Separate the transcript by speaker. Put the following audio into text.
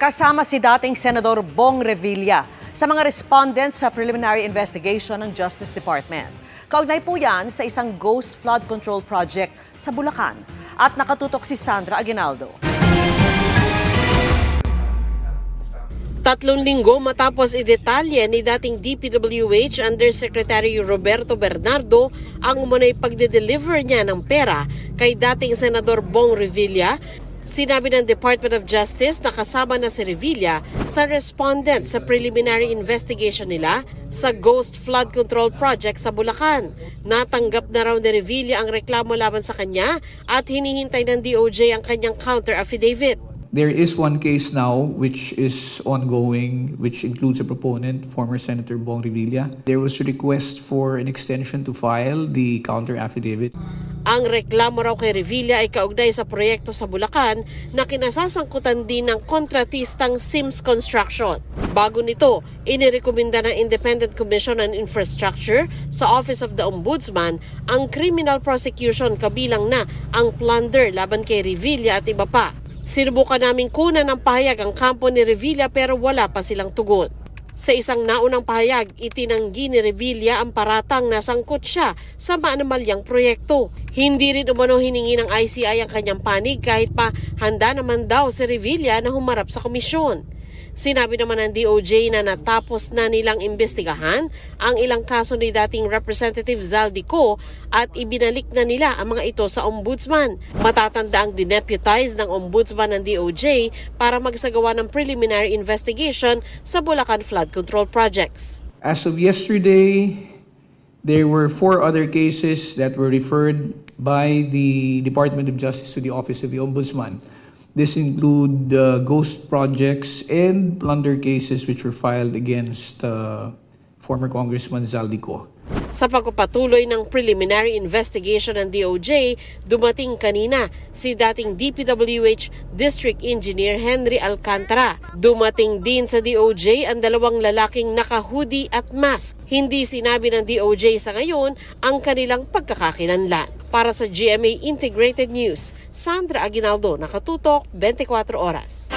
Speaker 1: Kasama si dating Senador Bong Revilla sa mga respondents sa preliminary investigation ng Justice Department. Kaugnay po yan sa isang ghost flood control project sa Bulacan. At nakatutok si Sandra Aguinaldo.
Speaker 2: 3 linggo matapos idetalye ni dating DPWH Undersecretary Roberto Bernardo ang umunay pagde-deliver niya ng pera kay dating Senador Bong Revilla, sinabi ng Department of Justice na kasama na si Revilla sa respondent sa preliminary investigation nila sa Ghost Flood Control Project sa Bulacan. Natanggap na raw ni Revilla ang reklamo laban sa kanya at hinihintay ng DOJ ang kanyang counter affidavit.
Speaker 3: There is one case now which is ongoing, which includes a proponent, former Senator Bong Revilla. There was a request for an extension to file the counter affidavit.
Speaker 2: Ang reklamo raw kay Revilla ay kaugnay sa proyekto sa Bulacan na kinasasangkutan din ng kontratistang Sims Construction. Bago nito, inirekomenda ng Independent Commission on Infrastructure sa Office of the Ombudsman ang criminal prosecution kabilang na ang plunder laban kay Revilla at iba pa. Sinubukan naming kunan ng pahayag ang kampo ni Revilla pero wala pa silang tugon. Sa isang naunang pahayag, itinanggi ni Revilla ang paratang na sangkot siya sa maanamalyang proyekto. Hindi rin umano hiningi ng ICI ang kanyang panig kahit pa handa naman daw si Revilla na humarap sa komisyon. Sinabi naman ng DOJ na natapos na nilang imbestigahan ang ilang kaso ni dating Representative Zaldico at ibinalik na nila ang mga ito sa Ombudsman. Matatanda ang dineputize ng Ombudsman ng DOJ para magsagawa ng preliminary investigation sa Bulacan Flood Control Projects.
Speaker 3: As of yesterday, there were 4 other cases that were referred by the Department of Justice to the Office of the Ombudsman. This include ghost projects and plunder cases which were filed against former Congressman Zaldico.
Speaker 2: Sa pagpapatuloy ng preliminary investigation ng DOJ, dumating kanina si dating DPWH District Engineer Henry Alcantara. Dumating din sa DOJ ang 2 lalaking naka-hoodie at mask. Hindi sinabi ng DOJ sa ngayon ang kanilang pagkakakilanlan. Para sa GMA Integrated News, Sandra Aguinaldo, nakatutok 24 oras.